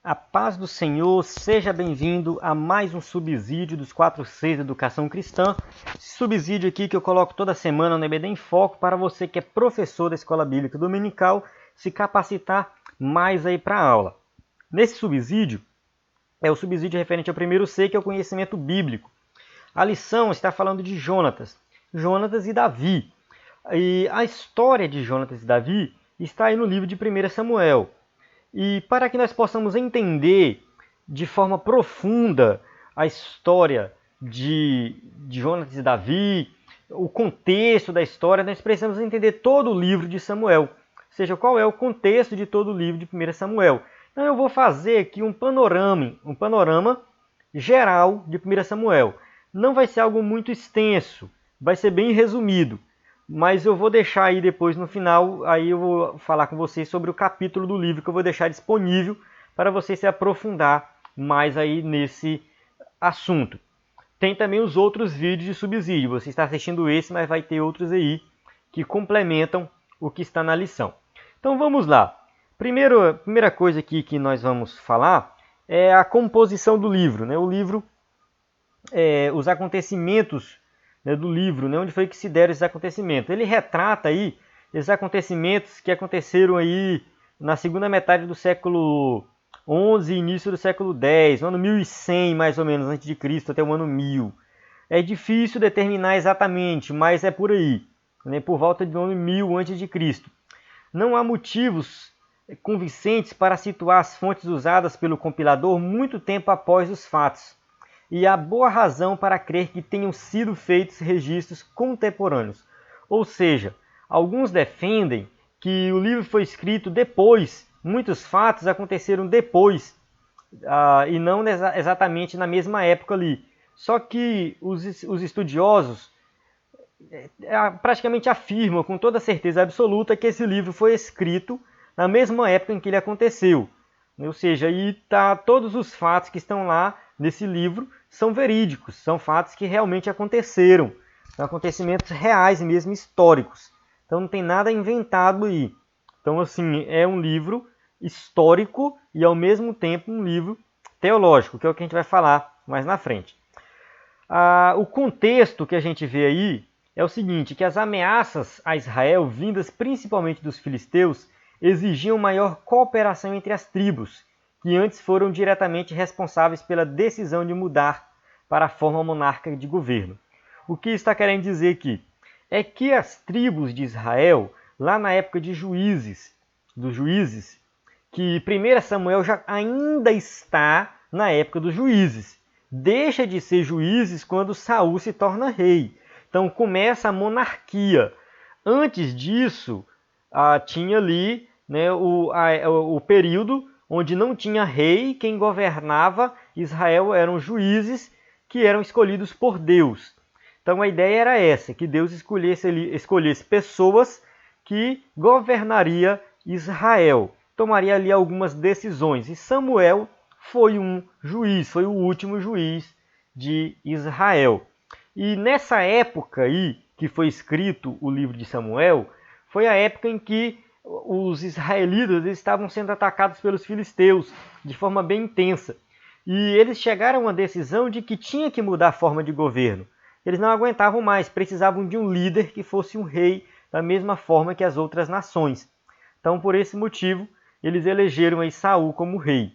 A paz do Senhor, seja bem-vindo a mais um subsídio dos 4Cs da Educação Cristã. Esse subsídio aqui que eu coloco toda semana no EBD em Foco para você que é professor da Escola Bíblica Dominical se capacitar mais aí para a aula. Nesse subsídio, é o subsídio referente ao primeiro C, que é o conhecimento bíblico. A lição está falando de Jonatas e Davi. E a história de Jonatas e Davi está aí no livro de 1 Samuel. E para que nós possamos entender de forma profunda a história de Jonatas e Davi, o contexto da história, nós precisamos entender todo o livro de Samuel. Ou seja, qual é o contexto de todo o livro de 1 Samuel. Então eu vou fazer aqui um panorama geral de 1 Samuel. Não vai ser algo muito extenso, vai ser bem resumido. Mas eu vou deixar aí depois no final, aí eu vou falar com vocês sobre o capítulo do livro que eu vou deixar disponível para você se aprofundar mais aí nesse assunto. Tem também os outros vídeos de subsídio. Você está assistindo esse, mas vai ter outros aí que complementam o que está na lição. Então vamos lá. Primeira coisa aqui que nós vamos falar é a composição do livro. Né? O livro, os acontecimentos do livro, onde foi que se deram esses acontecimentos. Ele retrata aí esses acontecimentos que aconteceram aí na segunda metade do século XI e início do século X, no ano 1100 mais ou menos antes de Cristo até o ano 1000. É difícil determinar exatamente, mas é por aí, por volta do ano 1000 antes de Cristo. Não há motivos convincentes para situar as fontes usadas pelo compilador muito tempo após os fatos. E há boa razão para crer que tenham sido feitos registros contemporâneos. Ou seja, alguns defendem que o livro foi escrito depois, muitos fatos aconteceram depois, e não exatamente na mesma época ali. Só que os estudiosos praticamente afirmam com toda certeza absoluta que esse livro foi escrito na mesma época em que ele aconteceu. Ou seja, todos os fatos que estão lá nesse livro são verídicos, são fatos que realmente aconteceram, são acontecimentos reais mesmo, históricos. Então não tem nada inventado aí. Então assim, é um livro histórico e ao mesmo tempo um livro teológico, que é o que a gente vai falar mais na frente. O contexto que a gente vê aí é o seguinte, que as ameaças a Israel, vindas principalmente dos filisteus, exigiam maior cooperação entre as tribos, que antes foram diretamente responsáveis pela decisão de mudar para a forma monárquica de governo. O que está querendo dizer aqui? É que as tribos de Israel, lá na época de dos juízes, que 1 Samuel já ainda está na época dos juízes. Deixa de ser juízes quando Saul se torna rei. Então começa a monarquia. Antes disso, tinha ali o período onde não tinha rei, quem governava Israel eram juízes que eram escolhidos por Deus. Então a ideia era essa, que Deus escolhesse pessoas que governaria Israel, tomaria ali algumas decisões. E Samuel foi um juiz, foi o último juiz de Israel. E nessa época aí que foi escrito o livro de Samuel, foi a época em que os israelitas estavam sendo atacados pelos filisteus de forma bem intensa. E eles chegaram a uma decisão de que tinha que mudar a forma de governo. Eles não aguentavam mais, precisavam de um líder que fosse um rei da mesma forma que as outras nações. Então, por esse motivo, eles elegeram aí Saul como rei.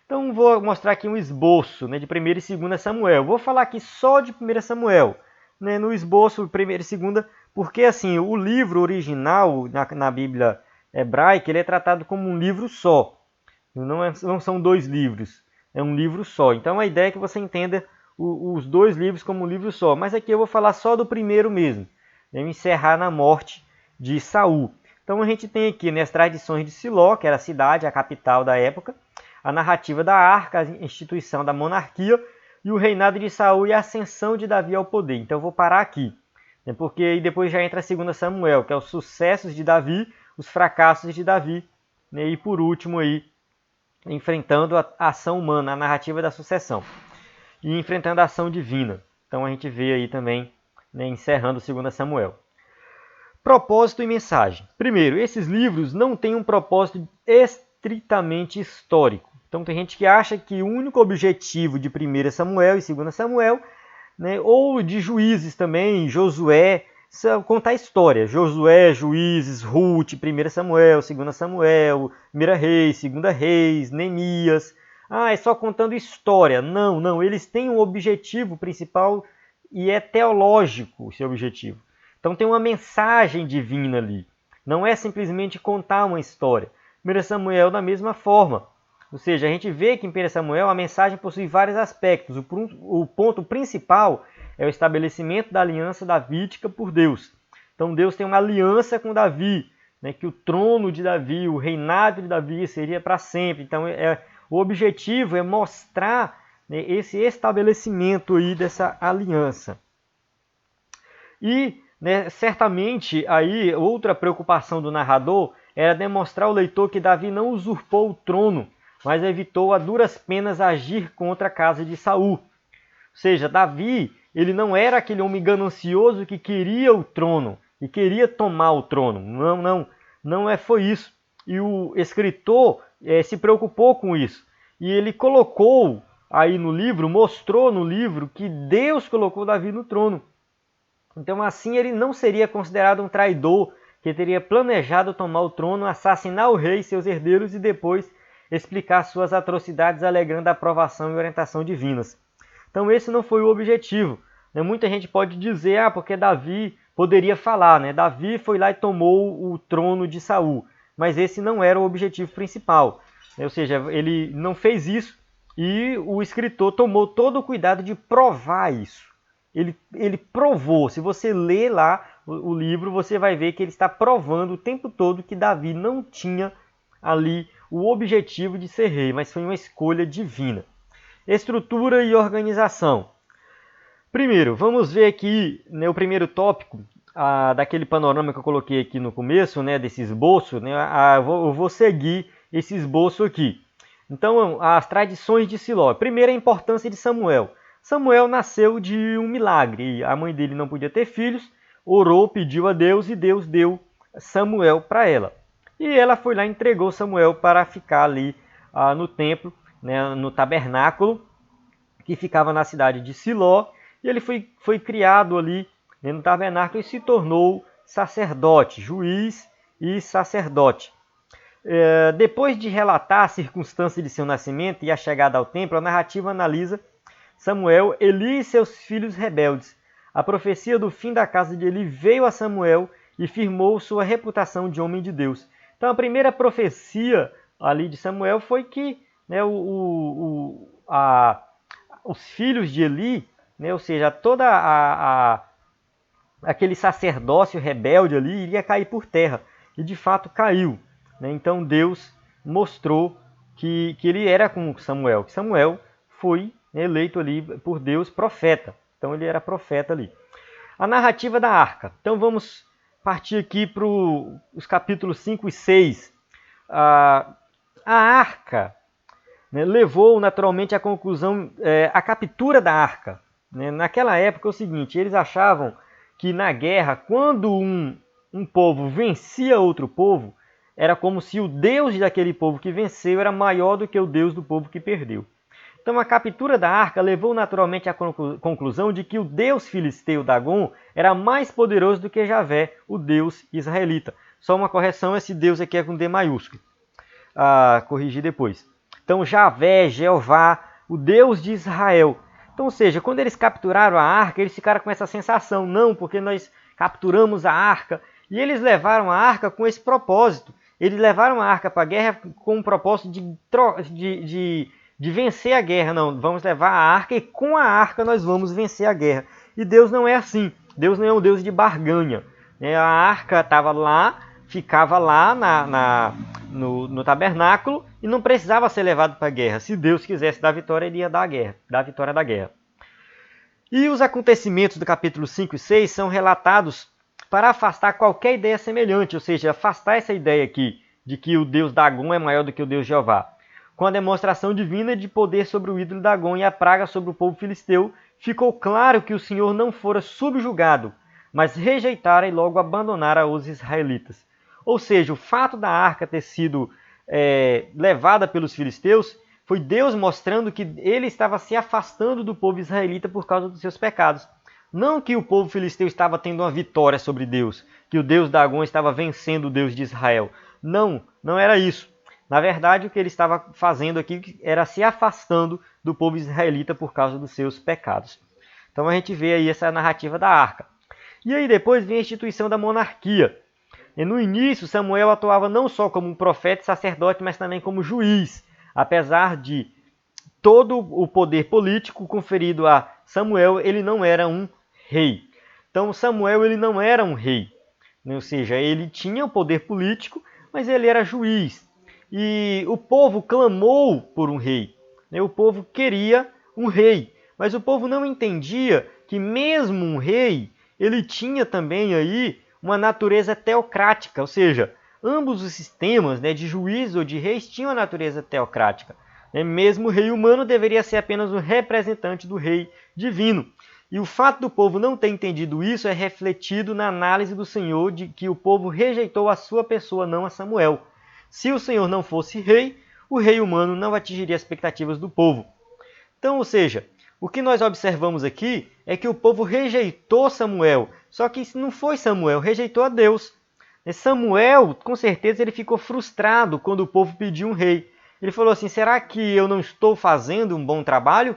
Então, vou mostrar aqui um esboço de 1 e 2 Samuel. Vou falar aqui só de 1 Samuel, no esboço 1 e 2, porque assim, o livro original na Bíblia hebraica ele é tratado como um livro só. Não são dois livros, é um livro só. Então a ideia é que você entenda os dois livros como um livro só. Mas aqui eu vou falar só do primeiro mesmo, encerrar na morte de Saul. Então a gente tem aqui as tradições de Siló, que era a cidade, a capital da época, a narrativa da arca, a instituição da monarquia e o reinado de Saul e a ascensão de Davi ao poder. Então eu vou parar aqui, porque aí depois já entra 2 Samuel, que é os sucessos de Davi, os fracassos de Davi, e por último aí, enfrentando a ação humana, a narrativa da sucessão, e enfrentando a ação divina. Então a gente vê aí também, encerrando 2 Samuel. Propósito e mensagem. Primeiro, esses livros não têm um propósito estritamente histórico. Então tem gente que acha que o único objetivo de 1 Samuel e 2 Samuel, né, ou de Juízes também, Josué, contar a história. Josué, Juízes, Ruth, 1 Samuel, 2 Samuel, 1 Reis, 2 Reis, Neemias. Ah, é só contando história. Não, não. Eles têm um objetivo principal e é teológico esse objetivo. Então tem uma mensagem divina ali. Não é simplesmente contar uma história. 1 Samuel da mesma forma. Ou seja, a gente vê que em 1 Samuel a mensagem possui vários aspectos. O ponto principal é o estabelecimento da aliança davídica por Deus. Então Deus tem uma aliança com Davi, né, que o trono de Davi, o reinado de Davi seria para sempre. Então o objetivo é mostrar, né, esse estabelecimento aí dessa aliança. E, né, certamente aí outra preocupação do narrador era demonstrar ao leitor que Davi não usurpou o trono, mas evitou a duras penas agir contra a casa de Saul. Ou seja, Davi, ele não era aquele homem ganancioso que queria o trono e queria tomar o trono. Não foi isso. E o escritor se preocupou com isso. E ele colocou aí no livro, mostrou no livro que Deus colocou Davi no trono. Então assim ele não seria considerado um traidor que teria planejado tomar o trono, assassinar o rei e seus herdeiros e depois explicar suas atrocidades alegando a aprovação e orientação divinas. Então esse não foi o objetivo. Muita gente pode dizer, porque Davi poderia falar, né? Davi foi lá e tomou o trono de Saul. Mas esse não era o objetivo principal. Ou seja, ele não fez isso e o escritor tomou todo o cuidado de provar isso. Ele provou, se você ler lá o livro, você vai ver que ele está provando o tempo todo que Davi não tinha ali o objetivo de ser rei, mas foi uma escolha divina. Estrutura e organização. Primeiro, vamos ver aqui, né, o primeiro tópico daquele panorama que eu coloquei aqui no começo, né, desse esboço. Né, eu vou seguir esse esboço aqui. Então, as tradições de Siló. Primeiro, a importância de Samuel. Samuel nasceu de um milagre. A mãe dele não podia ter filhos, orou, pediu a Deus e Deus deu Samuel para ela. E ela foi lá e entregou Samuel para ficar ali no templo, né, no tabernáculo, que ficava na cidade de Siló. E ele foi criado ali, né, no tabernáculo e se tornou sacerdote, juiz e sacerdote. Depois de relatar a circunstância de seu nascimento e a chegada ao templo, a narrativa analisa Samuel, Eli e seus filhos rebeldes. A profecia do fim da casa de Eli veio a Samuel e firmou sua reputação de homem de Deus. Então a primeira profecia ali de Samuel foi que, né, os filhos de Eli, né, ou seja, toda aquele sacerdócio rebelde ali iria cair por terra. E de fato caiu. Né? Então Deus mostrou que ele era com Samuel, que Samuel foi eleito ali por Deus profeta. Então ele era profeta ali. A narrativa da arca. Então vamos partir aqui para os capítulos 5 e 6. A arca, né, levou naturalmente à conclusão, a captura da arca. Né? Naquela época é o seguinte, eles achavam que na guerra, quando um povo vencia outro povo, era como se o Deus daquele povo que venceu era maior do que o Deus do povo que perdeu. Então a captura da arca levou naturalmente à conclusão de que o Deus filisteu Dagon era mais poderoso do que Javé, o Deus israelita. Só uma correção, esse Deus aqui é com D maiúsculo. Corrigir depois. Então Javé, Jeová, o Deus de Israel. Então, ou seja, quando eles capturaram a arca, eles ficaram com essa sensação, não, porque nós capturamos a arca. E eles levaram a arca com esse propósito. Eles levaram a arca para a guerra com o propósito de vencer a guerra. Não, vamos levar a arca e com a arca nós vamos vencer a guerra. E Deus não é assim. Deus não é um Deus de barganha. A arca estava lá, ficava lá no tabernáculo e não precisava ser levado para a guerra. Se Deus quisesse dar vitória, ele ia dar a vitória da guerra. E os acontecimentos do capítulo 5 e 6 são relatados para afastar qualquer ideia semelhante, ou seja, afastar essa ideia aqui de que o Deus Dagon é maior do que o Deus Jeová. Com a demonstração divina de poder sobre o ídolo Dagon e a praga sobre o povo filisteu, ficou claro que o Senhor não fora subjugado, mas rejeitara e logo abandonara os israelitas. Ou seja, o fato da arca ter sido levada pelos filisteus Foi Deus mostrando que ele estava se afastando do povo israelita por causa dos seus pecados. Não que o povo filisteu estava tendo uma vitória sobre Deus, que o Deus Dagon estava vencendo o Deus de Israel. Não, não era isso. Na verdade, o que ele estava fazendo aqui era se afastando do povo israelita por causa dos seus pecados. Então a gente vê aí essa narrativa da arca. E aí depois vem a instituição da monarquia. E no início, Samuel atuava não só como um profeta e sacerdote, mas também como juiz, apesar de todo o poder político conferido a Samuel, ele não era um rei. Então Samuel ele não era um rei, ou seja, ele tinha o poder político, mas ele era juiz. E o povo clamou por um rei. O povo queria um rei, mas o povo não entendia que mesmo um rei, ele tinha também aí uma natureza teocrática, ou seja, ambos os sistemas de juiz ou de reis tinham a natureza teocrática. Mesmo o rei humano deveria ser apenas o representante do rei divino. E o fato do povo não ter entendido isso é refletido na análise do Senhor de que o povo rejeitou a sua pessoa, não a Samuel. Se o Senhor não fosse rei, o rei humano não atingiria as expectativas do povo. Então, ou seja, o que nós observamos aqui é que o povo rejeitou Samuel, só que não foi Samuel, rejeitou a Deus. Samuel, com certeza, ele ficou frustrado quando o povo pediu um rei. Ele falou assim, será que eu não estou fazendo um bom trabalho?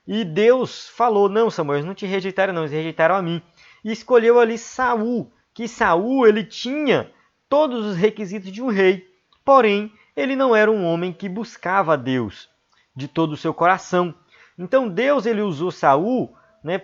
E Deus falou, não, Samuel, eles não te rejeitaram não, eles rejeitaram a mim. E escolheu ali Saul, que Saul ele tinha todos os requisitos de um rei, porém, ele não era um homem que buscava a Deus de todo o seu coração. Então Deus ele usou Saul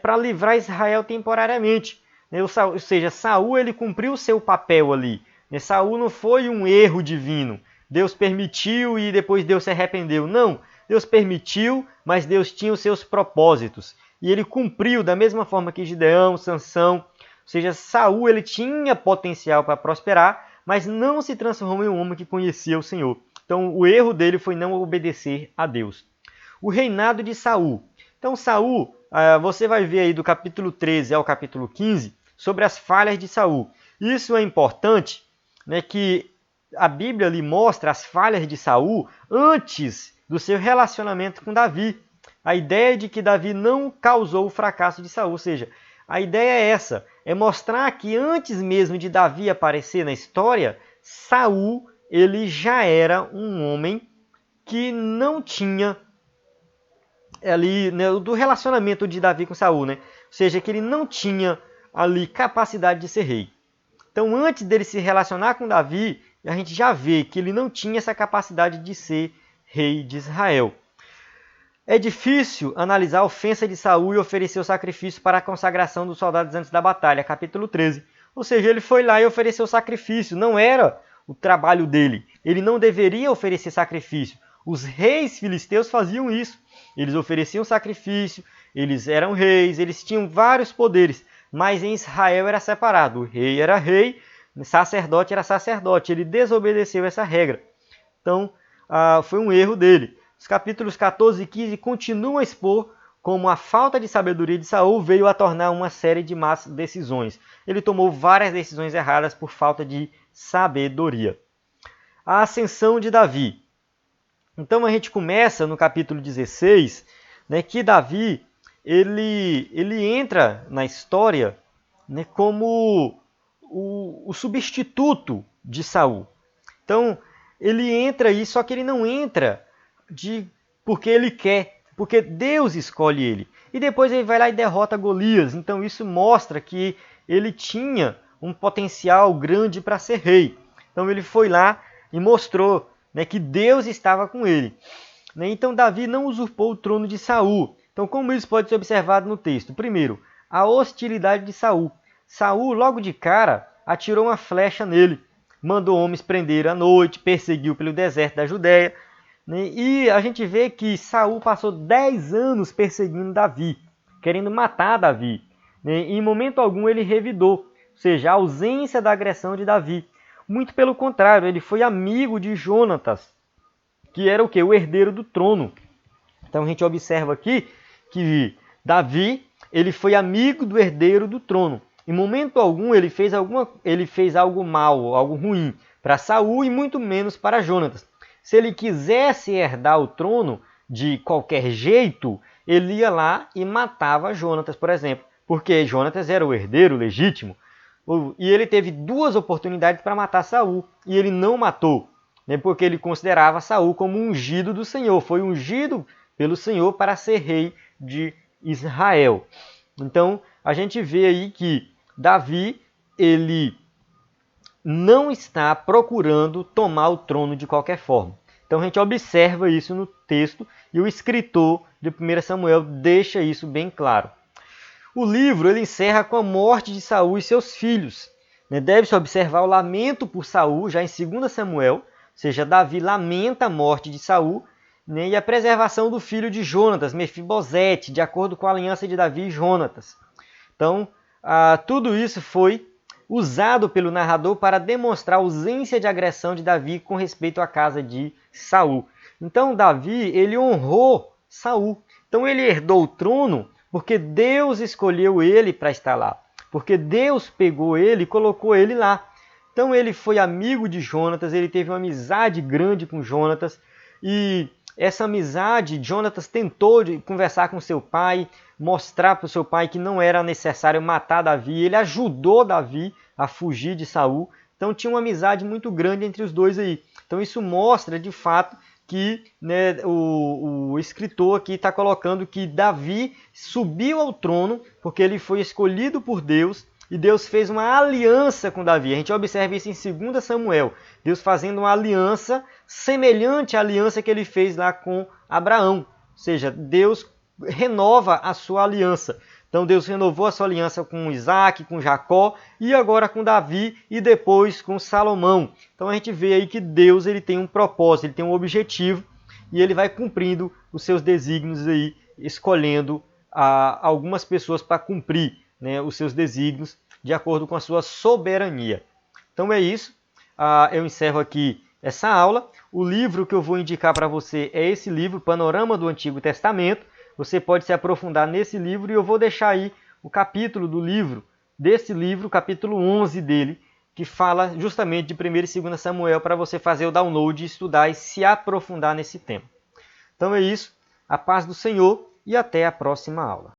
para livrar Israel temporariamente. Ou seja, Saul ele cumpriu o seu papel ali. Saul não foi um erro divino. Deus permitiu e depois Deus se arrependeu. Não, Deus permitiu, mas Deus tinha os seus propósitos. E ele cumpriu da mesma forma que Gideão, Sansão. Ou seja, Saul ele tinha potencial para prosperar, mas não se transformou em um homem que conhecia o Senhor. Então o erro dele foi não obedecer a Deus. O reinado de Saul. Então Saul, você vai ver aí do capítulo 13 ao capítulo 15, sobre as falhas de Saul. Isso é importante, que a Bíblia lhe mostra as falhas de Saul antes do seu relacionamento com Davi. A ideia de que Davi não causou o fracasso de Saul, ou seja, a ideia é essa, é mostrar que antes mesmo de Davi aparecer na história, Saul ele já era um homem que não tinha ali do relacionamento de Davi com Saul, ou seja, que ele não tinha ali capacidade de ser rei. Então, antes dele se relacionar com Davi, a gente já vê que ele não tinha essa capacidade de ser rei de Israel. É difícil analisar a ofensa de Saul e oferecer o sacrifício para a consagração dos soldados antes da batalha, capítulo 13. Ou seja, ele foi lá e ofereceu o sacrifício, não era o trabalho dele. Ele não deveria oferecer sacrifício. Os reis filisteus faziam isso. Eles ofereciam sacrifício, eles eram reis, eles tinham vários poderes. Mas em Israel era separado. O rei era rei, o sacerdote era sacerdote. Ele desobedeceu essa regra. Então, foi um erro dele. Os capítulos 14 e 15 continuam a expor como a falta de sabedoria de Saul veio a tornar uma série de más decisões. Ele tomou várias decisões erradas por falta de sabedoria. A ascensão de Davi. Então a gente começa no capítulo 16, que Davi ele entra na história como o substituto de Saul. Então ele entra aí, só que ele não entra porque ele quer, porque Deus escolhe ele. E depois ele vai lá e derrota Golias. Então isso mostra que ele tinha um potencial grande para ser rei. Então ele foi lá e mostrou que Deus estava com ele. Então Davi não usurpou o trono de Saul. Então como isso pode ser observado no texto? Primeiro, a hostilidade de Saul. Saul logo de cara atirou uma flecha nele, mandou homens prender à noite, perseguiu pelo deserto da Judéia. E a gente vê que Saul passou 10 anos perseguindo Davi, querendo matar Davi. E em momento algum ele revidou, ou seja, a ausência da agressão de Davi. Muito pelo contrário, ele foi amigo de Jonatas, que era o quê? O herdeiro do trono. Então a gente observa aqui que Davi ele foi amigo do herdeiro do trono. Em momento algum ele fez algo mal, algo ruim para Saul e muito menos para Jonatas. Se ele quisesse herdar o trono, de qualquer jeito, ele ia lá e matava Jonatas, por exemplo, porque Jonatas era o herdeiro legítimo, e ele teve 2 oportunidades para matar Saul, e ele não matou, né, porque ele considerava Saul como ungido do Senhor, foi ungido pelo Senhor para ser rei de Israel. Então, a gente vê aí que Davi, ele não está procurando tomar o trono de qualquer forma. Então a gente observa isso no texto e o escritor de 1 Samuel deixa isso bem claro. O livro ele encerra com a morte de Saul e seus filhos. Deve-se observar o lamento por Saul já em 2 Samuel, ou seja, Davi lamenta a morte de Saul, e a preservação do filho de Jonatas, Mefibosete, de acordo com a aliança de Davi e Jonatas. Então, tudo isso foi usado pelo narrador para demonstrar a ausência de agressão de Davi com respeito à casa de Saul. Então, Davi, ele honrou Saul. Então, ele herdou o trono porque Deus escolheu ele para estar lá. Porque Deus pegou ele e colocou ele lá. Então, ele foi amigo de Jonatas, ele teve uma amizade grande com Jonatas. E essa amizade, Jonatas tentou conversar com seu pai, mostrar para o seu pai que não era necessário matar Davi. Ele ajudou Davi a fugir de Saul. Então tinha uma amizade muito grande entre os dois aí. Então isso mostra de fato que, né, o escritor aqui está colocando que Davi subiu ao trono porque ele foi escolhido por Deus e Deus fez uma aliança com Davi. A gente observa isso em 2 Samuel. Deus fazendo uma aliança semelhante à aliança que ele fez lá com Abraão. Ou seja, Deus renova a sua aliança. Então Deus renovou a sua aliança com Isaac, com Jacó e agora com Davi e depois com Salomão. Então a gente vê aí que Deus ele tem um propósito, ele tem um objetivo e ele vai cumprindo os seus desígnios aí, escolhendo algumas pessoas para cumprir, né, os seus desígnios de acordo com a sua soberania. Então é isso. Eu encerro aqui essa aula. O livro que eu vou indicar para você é esse livro, Panorama do Antigo Testamento. Você pode se aprofundar nesse livro e eu vou deixar aí o capítulo do livro, desse livro, capítulo 11 dele, que fala justamente de 1 e 2 Samuel para você fazer o download, estudar e se aprofundar nesse tema. Então é isso, a paz do Senhor e até a próxima aula.